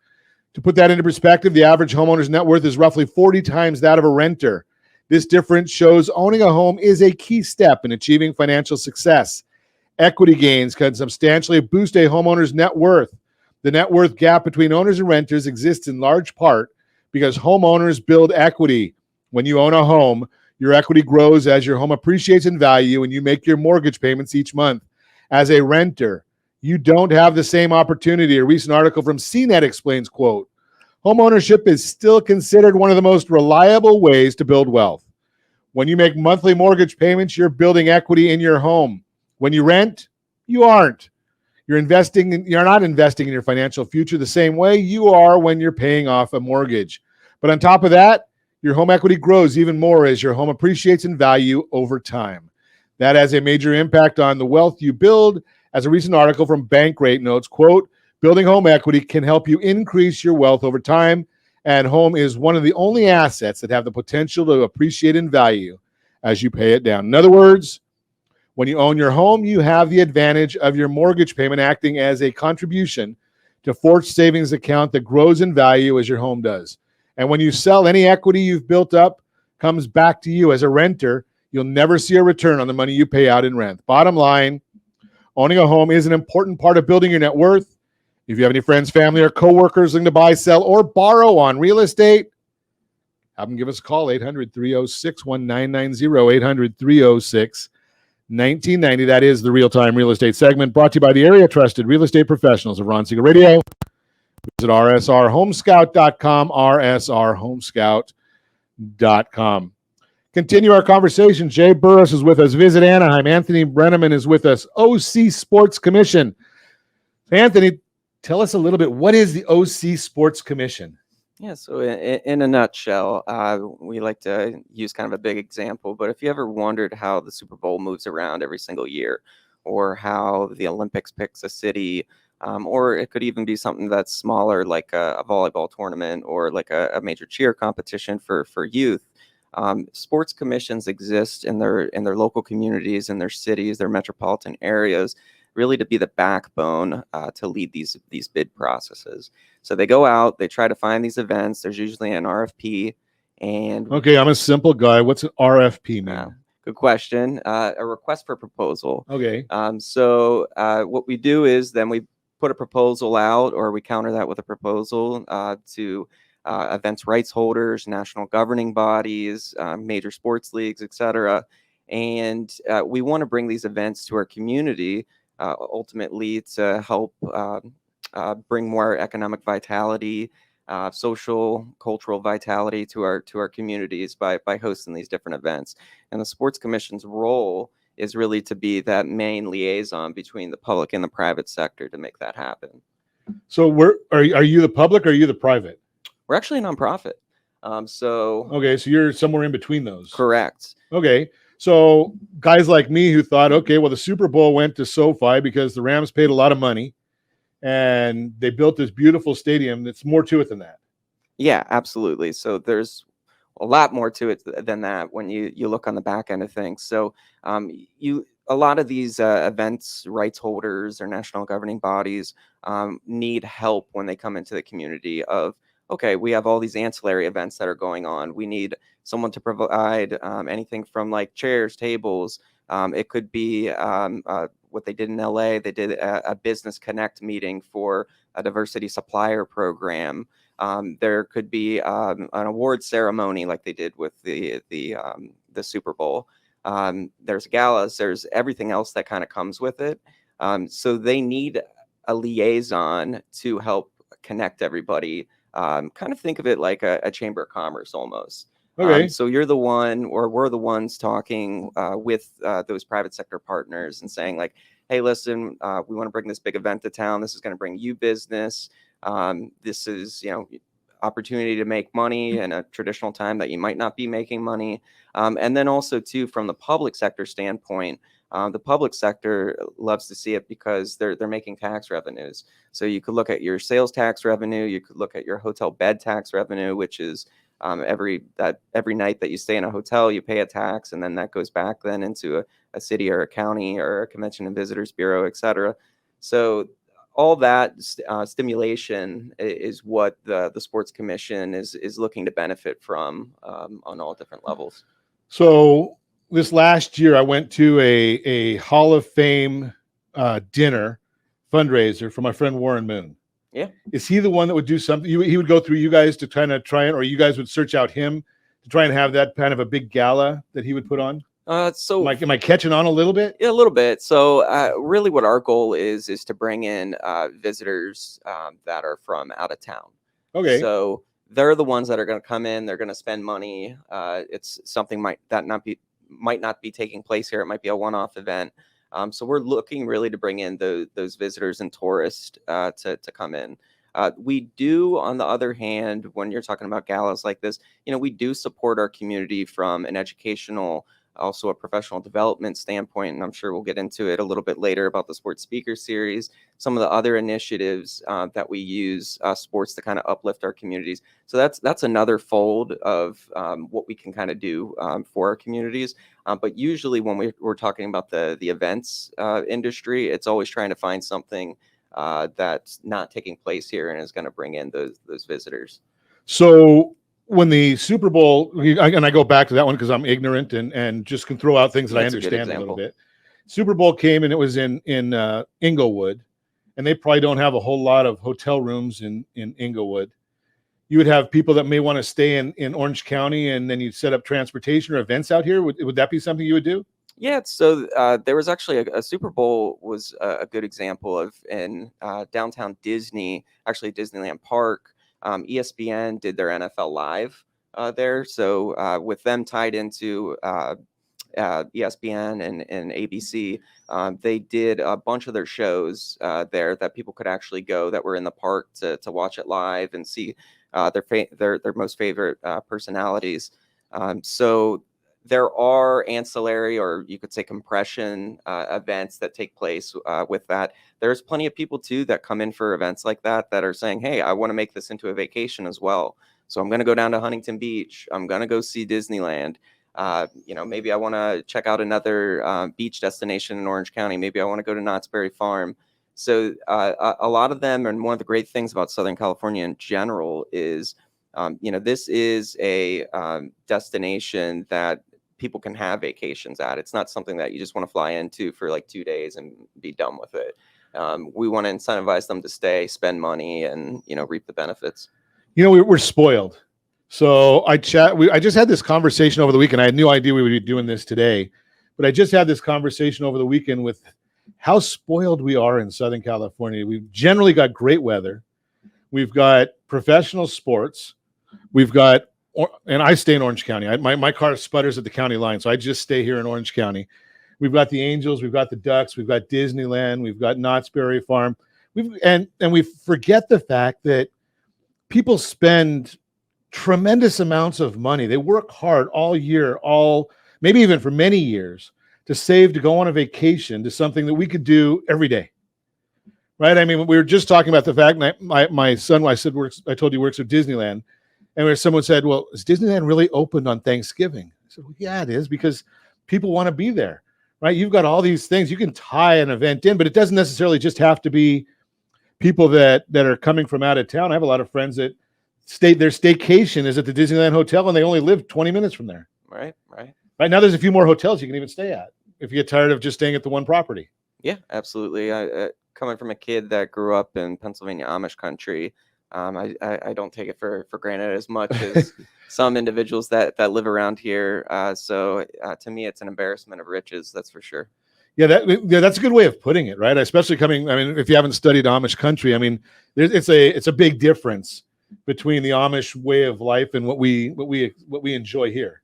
To put that into perspective, the average homeowner's net worth is roughly 40 times that of a renter. This difference shows owning a home is a key step in achieving financial success. Equity gains can substantially boost a homeowner's net worth. The net worth gap between owners and renters exists in large part because homeowners build equity. When you own a home, your equity grows as your home appreciates in value and you make your mortgage payments each month. As a renter, you don't have the same opportunity. A recent article from CNET explains, quote, homeownership is still considered one of the most reliable ways to build wealth. When you make monthly mortgage payments, you're building equity in your home. When you rent, you aren't. You're not investing in your financial future the same way you are when you're paying off a mortgage. But on top of that, your home equity grows even more as your home appreciates in value over time. That has a major impact on the wealth you build. As a recent article from Bankrate notes, quote, building home equity can help you increase your wealth over time, and home is one of the only assets that have the potential to appreciate in value as you pay it down. In other words, when you own your home, you have the advantage of your mortgage payment acting as a contribution to forced savings account that grows in value as your home does. And when you sell, any equity you've built up comes back to you. As a renter, you'll never see a return on the money you pay out in rent. Bottom line, owning a home is an important part of building your net worth. If you have any friends, family, or coworkers looking to buy, sell, or borrow on real estate, have them give us a call, 800-306-1990, 800-306-1990. That is the Real-Time Real Estate segment brought to you by the area trusted real estate professionals of Ron Siegel Radio. Visit rsrhomescout.com, rsrhomescout.com. Continue our conversation. Jay Burress is with us. Visit Anaheim. Anthony Brenneman is with us. OC Sports Commission. Anthony, tell us a little bit. What is the OC Sports Commission? Yeah, so in a nutshell, we like to use kind of a big example, but if you ever wondered how the Super Bowl moves around every single year, or how the Olympics picks a city, or it could even be something that's smaller, like a volleyball tournament or like a major cheer competition for youth. Sports commissions exist in their local communities, in their cities, their metropolitan areas, really to be the backbone to lead these bid processes. So they go out, they try to find these events. There's usually an RFP. And okay, I'm a simple guy. What's an RFP, man? Good question. A request for proposal. Okay. So what we do is then we put a proposal out, or we counter that with a proposal to events rights holders, national governing bodies, major sports leagues, etc. And we want to bring these events to our community, ultimately to help bring more economic vitality, social, cultural vitality to our communities by hosting these different events. And the Sports Commission's role is really to be that main liaison between the public and the private sector to make that happen. So are you the public or are you the private? We're actually a nonprofit. Okay, so you're somewhere in between those. Correct. Okay. So guys like me who thought, okay, well, the Super Bowl went to SoFi because the Rams paid a lot of money and they built this beautiful stadium. That's more to it than that. Yeah, absolutely. So there's a lot more to it than that when you look on the back end of things. So a lot of these events rights holders or national governing bodies need help when they come into the community of, okay, we have all these ancillary events that are going on. We need someone to provide anything from like chairs, tables. It could be what they did in LA. They did a business connect meeting for a diversity supplier program. There could be an award ceremony like they did with the Super Bowl. There's galas. There's everything else that kind of comes with it. So they need a liaison to help connect everybody. Kind of think of it like a chamber of commerce almost. Okay. So you're the one, or we're the ones talking with those private sector partners and saying like, hey, listen, we want to bring this big event to town. This is going to bring you business. This is, opportunity to make money in a traditional time that you might not be making money. And then also too, from the public sector standpoint, the public sector loves to see it because they're making tax revenues. So you could look at your sales tax revenue, you could look at your hotel bed tax revenue, which is every night that you stay in a hotel, you pay a tax, and then that goes back then into a city or a county or a convention and visitors bureau, et cetera. So all that stimulation is what the Sports Commission is looking to benefit from on all different levels. So this last year, I went to a Hall of Fame dinner fundraiser for my friend Warren Moon. Yeah. Is he the one that would do something? He would go through you guys to try it, or you guys would search out him to try and have that kind of a big gala that he would put on? So am I catching on a little bit? Yeah, a little bit. So really what our goal is to bring in visitors that are from out of town. Okay. So they're the ones that are going to come in. They're going to spend money. It's something might not be taking place here. It might be a one-off event. So we're looking really to bring in those visitors and tourists to come in. We do, on the other hand, when you're talking about galas like this, we do support our community from an educational, also a professional development standpoint, and I'm sure we'll get into it a little bit later about the Sports Speaker Series, some of the other initiatives that we use sports to kind of uplift our communities. So that's another fold of what we can kind of do for our communities. But usually when we're talking about the events industry, it's always trying to find something that's not taking place here and is going to bring in those visitors. So when the Super Bowl, and I go back to that one because I'm ignorant and just can throw out things that I understand a little bit. Super Bowl came and it was in Inglewood, and they probably don't have a whole lot of hotel rooms in Inglewood. You would have people that may want to stay in Orange County, and then you'd set up transportation or events out here. Would that be something you would do? Yeah, so there was actually a Super Bowl was a good example of in downtown Disney, actually Disneyland Park. ESPN did their NFL Live there. So with them tied into ESPN and ABC, they did a bunch of their shows there that people could actually go that were in the park to watch it live and see their most favorite personalities. So there are ancillary, or you could say compression events that take place with that. There's plenty of people too that come in for events like that are saying, hey, I want to make this into a vacation as well. So I'm going to go down to Huntington Beach. I'm going to go see Disneyland. Maybe I want to check out another beach destination in Orange County. Maybe I want to go to Knott's Berry Farm. So a lot of them, and one of the great things about Southern California in general is, this is a destination that people can have vacations at. It's not something that you just want to fly into for like 2 days and be done with it. We want to incentivize them to stay, spend money, and reap the benefits. We're spoiled. So I just had this conversation over the weekend. I had no idea we would be doing this today, but I just had this conversation over the weekend with how spoiled we are in Southern California. We've generally got great weather. We've got professional sports. We've got, and I stay in Orange County. My car sputters at the county line, so I just stay here in Orange County. We've got the Angels, we've got the Ducks, we've got Disneyland, we've got Knott's Berry Farm. And we forget the fact that people spend tremendous amounts of money. They work hard all year, maybe even for many years, to save to go on a vacation to something that we could do every day. Right? I mean, we were just talking about the fact that my son, I told you, works at Disneyland. And where someone said, well, is Disneyland really open on Thanksgiving? I said, well, yeah, it is, because people want to be there, right? You've got all these things. You can tie an event in, but it doesn't necessarily just have to be people that are coming from out of town. I have a lot of friends that their staycation is at the Disneyland Hotel, and they only live 20 minutes from there. Right. Right now, there's a few more hotels you can even stay at if you get tired of just staying at the one property. Yeah, absolutely. Coming from a kid that grew up in Pennsylvania Amish country, I don't take it for granted as much as some individuals that live around here. So to me, it's an embarrassment of riches. That's for sure. Yeah, that's a good way of putting it, right? Especially if you haven't studied Amish country, it's a big difference between the Amish way of life and what we enjoy here.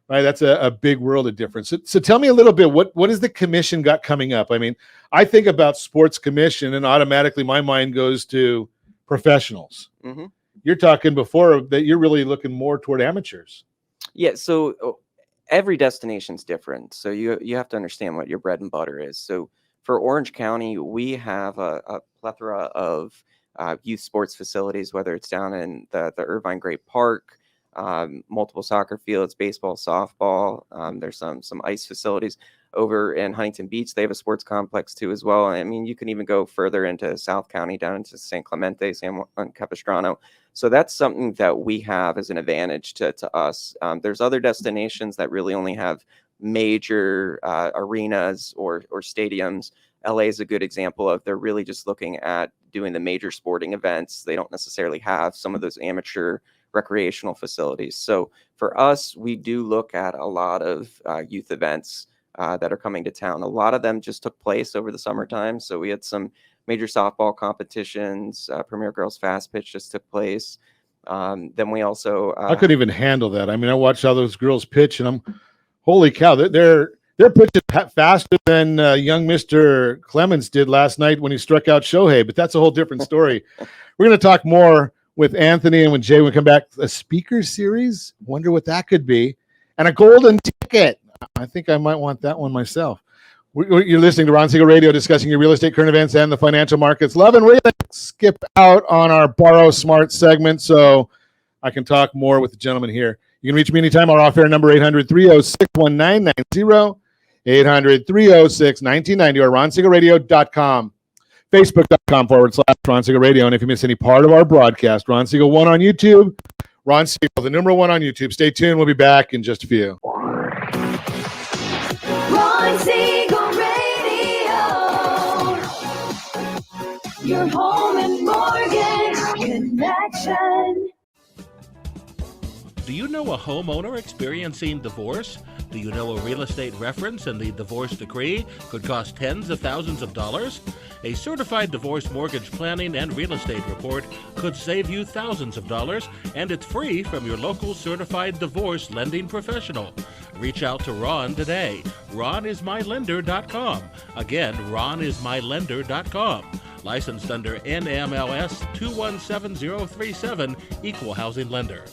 Right, that's a big world of difference. So tell me a little bit, what has the commission got coming up? I mean, I think about sports commission and automatically my mind goes to professionals. Mm-hmm. you're talking before that you're really looking more toward amateurs. Yeah, so every destination's different. So you have to understand what your bread and butter is. So for Orange County, we have a plethora of youth sports facilities, whether it's down in the Irvine Great Park, multiple soccer fields, baseball, softball. There's some ice facilities over in Huntington Beach. They have a sports complex too as well. I mean, you can even go further into South County, down into San Clemente, San Juan Capistrano. So that's something that we have as an advantage to us. There's other destinations that really only have major arenas or stadiums. LA is a good example of they're really just looking at doing the major sporting events. They don't necessarily have some of those amateur recreational facilities. So for us, we do look at a lot of youth events that are coming to town. A lot of them just took place over the summertime. So we had some major softball competitions. Premier Girls Fast Pitch just took place. Then we also I couldn't even handle that. I mean, I watched how those girls pitch, and I'm, holy cow, they're pitching faster than young Mr. Clemens did last night when he struck out Shohei. But that's a whole different story. We're going to talk more with Anthony and with Jay when we come back. A speaker series, wonder what that could be, and a golden ticket. I think I might want that one myself. You're listening to Ron Siegel Radio, discussing your real estate, current events, and the financial markets. Love and really skip out on our Borrow Smart segment so I can talk more with the gentleman here. You can reach me anytime. Our off-air number, 800-306-1990, 800-306-1990, or ronsiegelradio.com, facebook.com/Ron Siegel Radio. And if you miss any part of our broadcast, Ron Siegel 1 on YouTube, Ron Siegel, the number 1 on YouTube. Stay tuned. We'll be back in just a few. Ron Siegel Radio. Your home and mortgage connection. Do you know a homeowner experiencing divorce? Do you know a real estate reference and the divorce decree could cost tens of thousands of dollars? A certified divorce mortgage planning and real estate report could save you thousands of dollars, and it's free from your local certified divorce lending professional. Reach out to Ron today. RonIsMyLender.com. Again, RonIsMyLender.com. Licensed under NMLS 217037, Equal Housing Lender.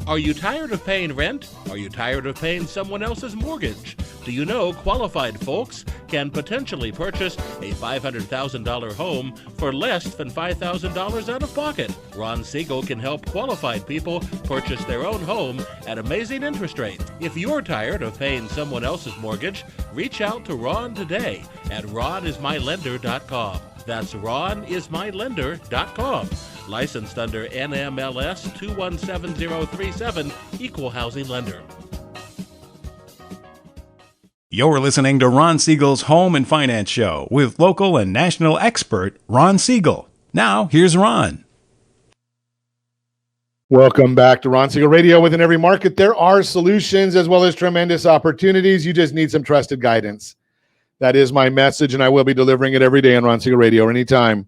Are you tired of paying rent? Are you tired of paying someone else's mortgage? Do you know qualified folks can potentially purchase a $500,000 home for less than $5,000 out of pocket? Ron Siegel can help qualified people purchase their own home at amazing interest rates. If you're tired of paying someone else's mortgage, reach out to Ron today at RonIsMyLender.com. That's RonIsMyLender.com. Licensed under NMLS 217037, Equal Housing Lender. You're listening to Ron Siegel's Home and Finance Show with local and national expert Ron Siegel. Now, here's Ron. Welcome back to Ron Siegel Radio. Within every market, there are solutions as well as tremendous opportunities. You just need some trusted guidance. That is my message, and I will be delivering it every day on Ron Siegel Radio anytime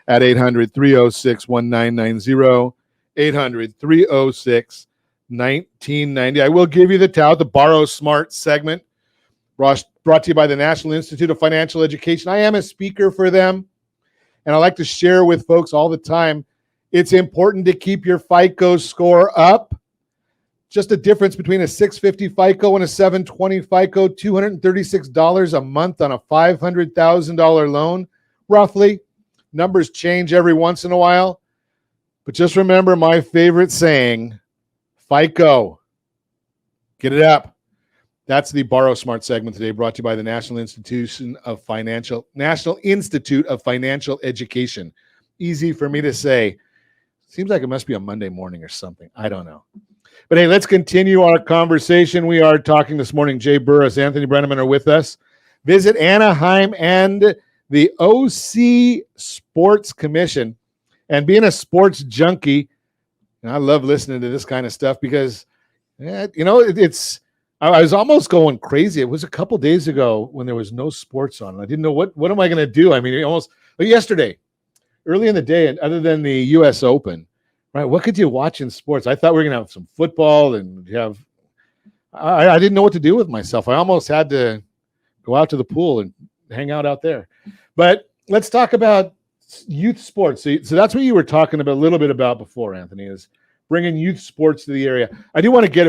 at 800-306-1990, 800-306-1990. I will give you the tout, the Borrow Smart segment, brought to you by the National Institute of Financial Education. I am a speaker for them, and I like to share with folks all the time, it's important to keep your FICO score up. Just a difference between a 650 FICO and a 720 FICO, $236 a month on a $500,000 loan, roughly. Numbers change every once in a while. But just remember my favorite saying, FICO, get it up. That's the Borrow Smart segment today, brought to you by the National Institute of Financial Education. Easy for me to say. Seems like it must be a Monday morning or something. I don't know. But hey, let's continue our conversation. We are talking this morning. Jay Burress, Anthony Brenneman are with us. Visit Anaheim and the OC Sports Commission. And being a sports junkie, and I love listening to this kind of stuff because, I was almost going crazy. It was a couple days ago when there was no sports on. I didn't know what am I going to do? I mean, yesterday, early in the day, and other than the U.S. Open, right? What could you watch in sports? I thought we were going to have some football and have. I didn't know what to do with myself. I almost had to go out to the pool and hang out there. But let's talk about youth sports. So that's what you were talking about a little bit about before, Anthony, is bringing youth sports to the area. I do want to get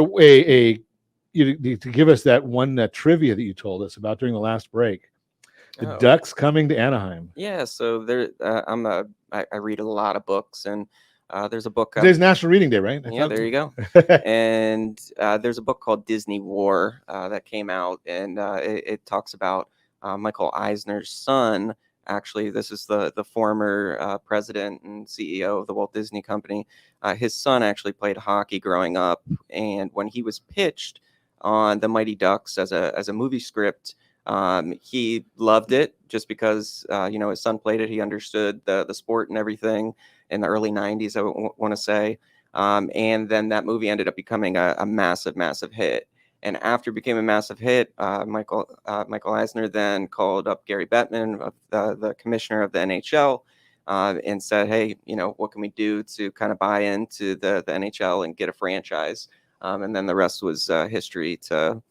you to give us that one trivia that you told us about during the last break. The Ducks coming to Anaheim. Yeah, so there, I read a lot of books, and there's a book. Today's National Reading Day, right? Yeah, there you go. And there's a book called Disney War that came out, and it talks about Michael Eisner's son. Actually, this is the former president and CEO of the Walt Disney Company. His son actually played hockey growing up, and when he was pitched on the Mighty Ducks as a movie script, he loved it just because his son played it. He understood the sport and everything in the early 90s, I want to say. And then that movie ended up becoming a massive hit. And after it became a massive hit, Michael Eisner then called up Gary Bettman, the commissioner of the NHL, and said, hey, what can we do to kind of buy into the NHL and get a franchise? And then the rest was history to,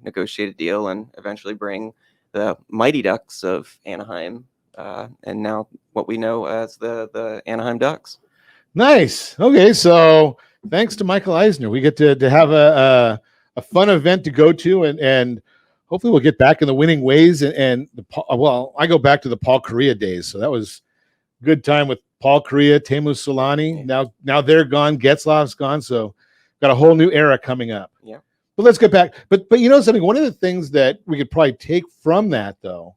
negotiate a deal and eventually bring the Mighty Ducks of Anaheim, and now what we know as the Anaheim Ducks. Nice. Okay, so thanks to Michael Eisner, we get to have a fun event to go to, and hopefully we'll get back in the winning ways. And I go back to the Paul Kariya days, so that was good time with Paul Kariya, Teemu Solani. Yeah. Now they're gone, Getzlaf's gone, so got a whole new era coming up. Yeah. But let's get back. But you know something? One of the things that we could probably take from that, though,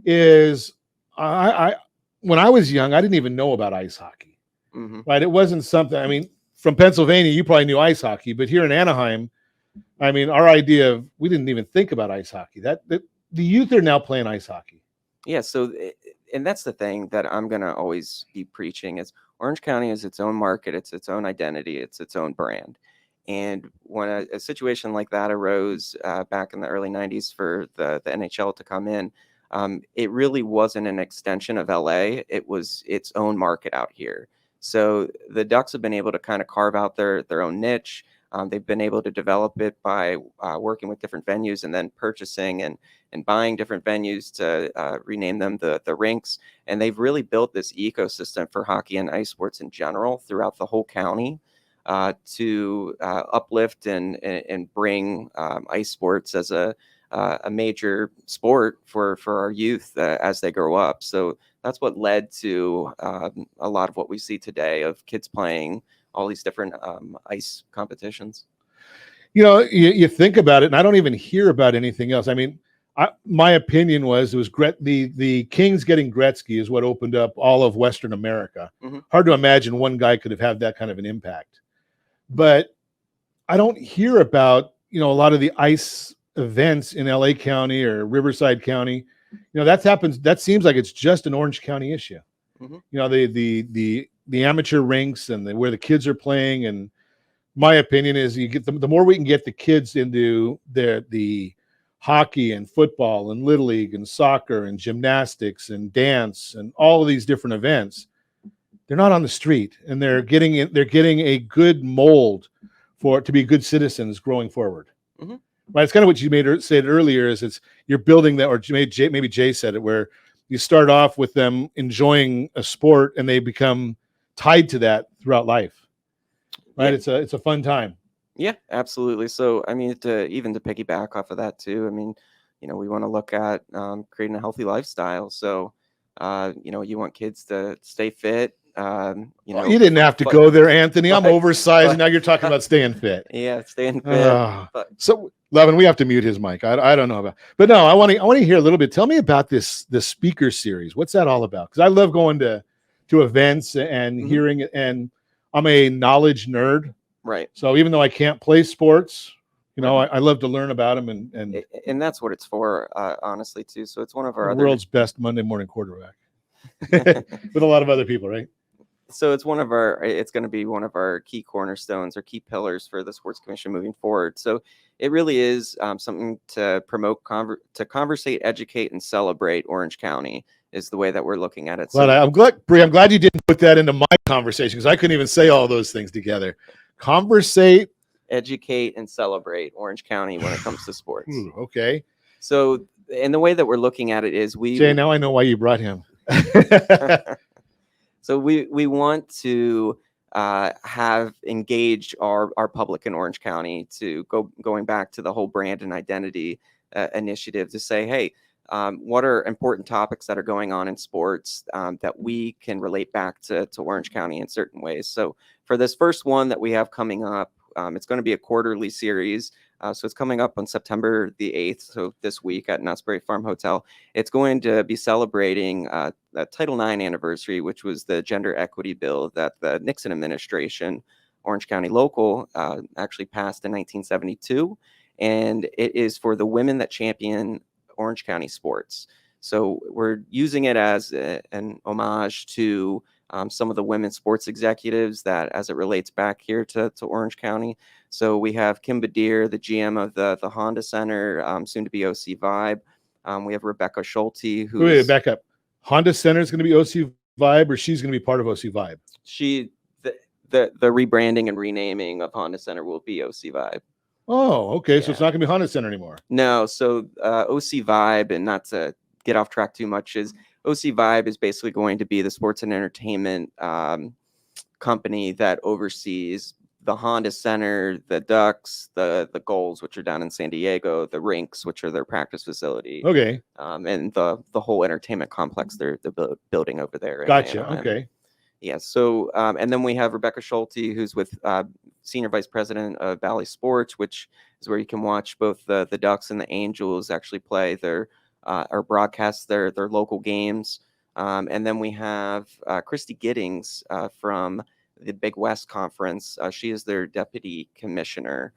is I when I was young, I didn't even know about ice hockey. Mm-hmm. Right? It wasn't something. I mean, from Pennsylvania, you probably knew ice hockey, but here in Anaheim, I mean, our idea of we didn't even think about ice hockey. That the youth are now playing ice hockey. Yeah. So, and that's the thing that I'm gonna always be preaching is Orange County is its own market, it's its own identity, it's its own brand. And when a situation like that arose back in the early 90s for the NHL to come in, it really wasn't an extension of LA. It was its own market out here. So the Ducks have been able to kind of carve out their own niche. They've been able to develop it by working with different venues and then purchasing and buying different venues to rename them the rinks. And they've really built this ecosystem for hockey and ice sports in general throughout the whole county. To uplift and bring ice sports as a major sport for our youth as they grow up. So that's what led to a lot of what we see today of kids playing all these different ice competitions. You think about it, and I don't even hear about anything else. I mean, my opinion was the Kings getting Gretzky is what opened up all of Western America. Mm-hmm. Hard to imagine one guy could have had that kind of an impact. But I don't hear about, a lot of the ice events in LA County or Riverside County. That happens. That seems like it's just an Orange County issue. Mm-hmm. The amateur rinks and where the kids are playing. And my opinion is you get the more we can get the kids into the hockey and football and little league and soccer and gymnastics and dance and all of these different events. They're not on the street, and they're getting a good mold to be good citizens growing forward. Mm-hmm. Right? It's kind of what you said earlier. Is you're building that, or maybe Jay said it, where you start off with them enjoying a sport, and they become tied to that throughout life. Right? Yeah. It's a fun time. Yeah, absolutely. So, I mean, to piggyback off of that too. I mean, we want to look at creating a healthy lifestyle. So, you want kids to stay fit. You didn't have to go there, Anthony. I'm oversized. Now you're talking about staying fit. Yeah, staying fit. So, Levin, we have to mute his mic. I don't know about, but no, I want to hear a little bit. Tell me about the speaker series. What's that all about? Because I love going to events and Mm-hmm. hearing it, and I'm a knowledge nerd. Right. So even though I can't play sports, I love to learn about them, and that's what it's for, honestly, too. So it's one of our world's best Monday morning quarterback with a lot of other people, right? So it's going to be one of our key cornerstones or key pillars for the Sports Commission moving forward. So it really is something to promote, to conversate, educate, and celebrate Orange County is the way that we're looking at it. So, well, I'm glad you didn't put that into my conversation, because I couldn't even say all those things together. Conversate, educate, and celebrate Orange County when it comes to sports. Okay. So, and the way that we're looking at it is Jay, now I know why you brought him. So we want to have engaged our public in Orange County to going back to the whole brand and identity initiative to say, hey, what are important topics that are going on in sports that we can relate back to Orange County in certain ways. So for this first one that we have coming up, it's going to be a quarterly series. So it's coming up on September the 8th, so this week at Knott's Berry Farm Hotel. It's going to be celebrating the Title IX anniversary, which was the gender equity bill that the Nixon administration, Orange County local, actually passed in 1972. And it is for the women that champion Orange County sports. So we're using it as an homage to some of the women's sports executives that, as it relates back here to Orange County. So we have Kim Badir, the GM of the Honda Center, soon to be OC Vibe. We have Rebecca Schulte, who Wait, back up. Honda Center is going to be OC Vibe, or she's going to be part of OC Vibe? The rebranding and renaming of Honda Center will be OC Vibe. Oh, okay. Yeah. So it's not going to be Honda Center anymore. No. So OC Vibe, and not to get off track too much, is OC Vibe is basically going to be the sports and entertainment company that oversees the Honda Center, the Ducks, the Goals, which are down in San Diego, the rinks, which are their practice facility. Okay. And the whole entertainment complex they're building over there. Gotcha. Okay. Yeah. So, and then we have Rebecca Schulte, who's with Senior Vice President of Valley Sports, which is where you can watch both the Ducks and the Angels actually play their or broadcast their local games. And then we have Christy Giddings from the Big West Conference. She is their deputy commissioner.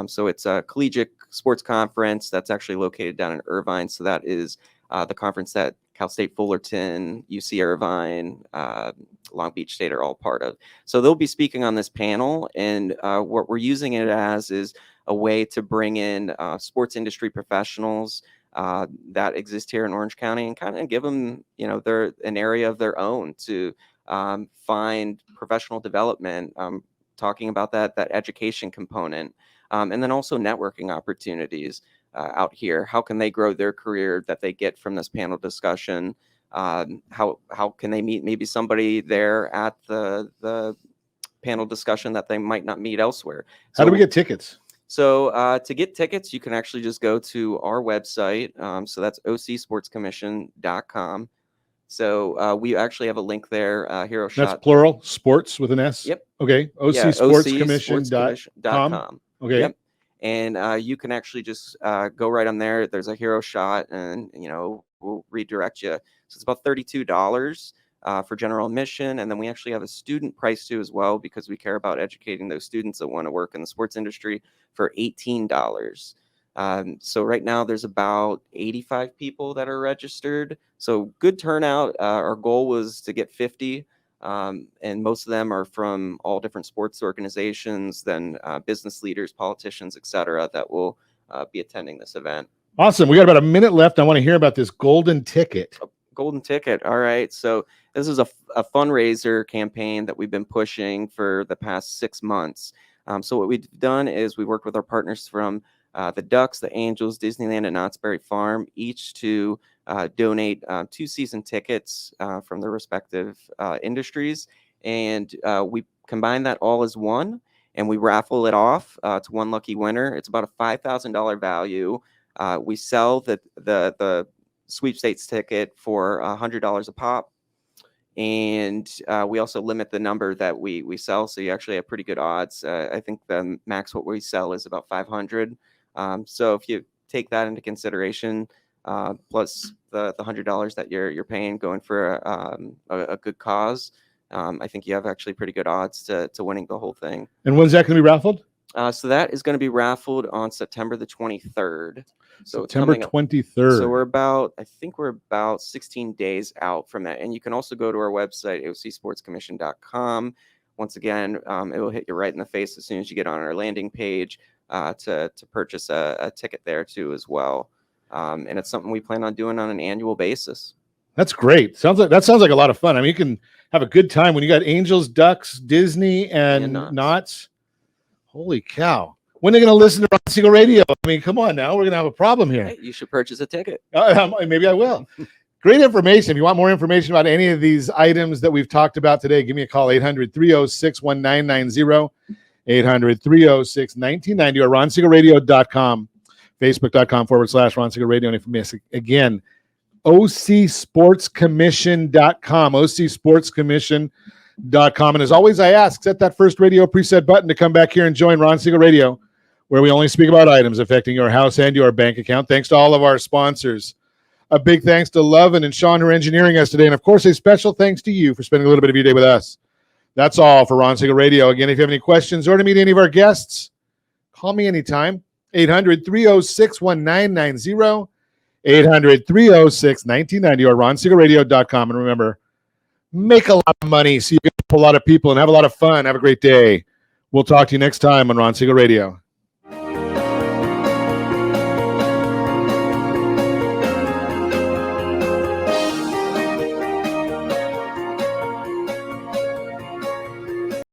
So it's a collegiate sports conference that's actually located down in Irvine. So that is the conference that Cal State Fullerton, UC Irvine, Long Beach State are all part of. So they'll be speaking on this panel, and what we're using it as is a way to bring in sports industry professionals that exist here in Orange County and kind of give them, they're an area of their own to find professional development, talking about that education component, and then also networking opportunities out here. How can they grow their career that they get from this panel discussion? How can they meet maybe somebody there at the panel discussion that they might not meet elsewhere? How do we get tickets? So to get tickets, you can actually just go to our website. So that's ocsportscommission.com. So we actually have a link there. Hero Shot. That's plural, sports with an S? Yep. Okay. ocsportscommission.com. Okay. Yep. And you can actually just go right on there. There's a Hero Shot, and we'll redirect you. So it's about $32 for general admission, and then we actually have a student price too as well, because we care about educating those students that want to work in the sports industry, for $18. So right now there's about 85 people that are registered. So good turnout. Our goal was to get 50. And most of them are from all different sports organizations, then business leaders, politicians, etc., that will be attending this event. Awesome. We got about a minute left. I want to hear about this golden ticket. Golden ticket. All right. So this is a fundraiser campaign that we've been pushing for the past 6 months. So what we've done is we worked with our partners from the Ducks, the Angels, Disneyland, and Knott's Berry Farm, each to donate 2 season tickets from their respective industries. And we combine that all as one, and we raffle it off to one lucky winner. It's about a $5,000 value. We sell the sweepstakes ticket for $100 a pop. And we also limit the number that we sell. So you actually have pretty good odds. I think the max what we sell is about 500. So if you take that into consideration, plus the $100 that you're paying going for a good cause, I think you have actually pretty good odds to winning the whole thing. And when's that going to be raffled? So that is going to be raffled on September the 23rd. So September 23rd. So I think we're about 16 days out from that. And you can also go to our website, ocsportscommission.com. Once again, it will hit you right in the face as soon as you get on our landing page to purchase a ticket there too as well. And it's something we plan on doing on an annual basis. That's great. Sounds like a lot of fun. I mean, you can have a good time when you got Angels, Ducks, Disney, and Knott's. Holy cow. When are they going to listen to Ron Siegel Radio? I mean, come on now. We're going to have a problem here. Hey, you should purchase a ticket. Maybe I will. Great information. If you want more information about any of these items that we've talked about today, give me a call, 800-306-1990, 800-306-1990, or ronsiegelradio.com, facebook.com/Ron Siegel Radio. And if you miss it again, ocsportscommission.com, ocsportscommission.com. And as always, I ask, set that first radio preset button to come back here and join Ron Siegel Radio, where we only speak about items affecting your house and your bank account. Thanks to all of our sponsors. A big thanks to Lovin and Sean who are engineering us today. And, of course, a special thanks to you for spending a little bit of your day with us. That's all for Ron Siegel Radio. Again, if you have any questions or to meet any of our guests, call me anytime, 800-306-1990, 800-306-1990, or ronsiegelradio.com. And remember, make a lot of money so you can help a lot of people and have a lot of fun. Have a great day. We'll talk to you next time on Ron Siegel Radio.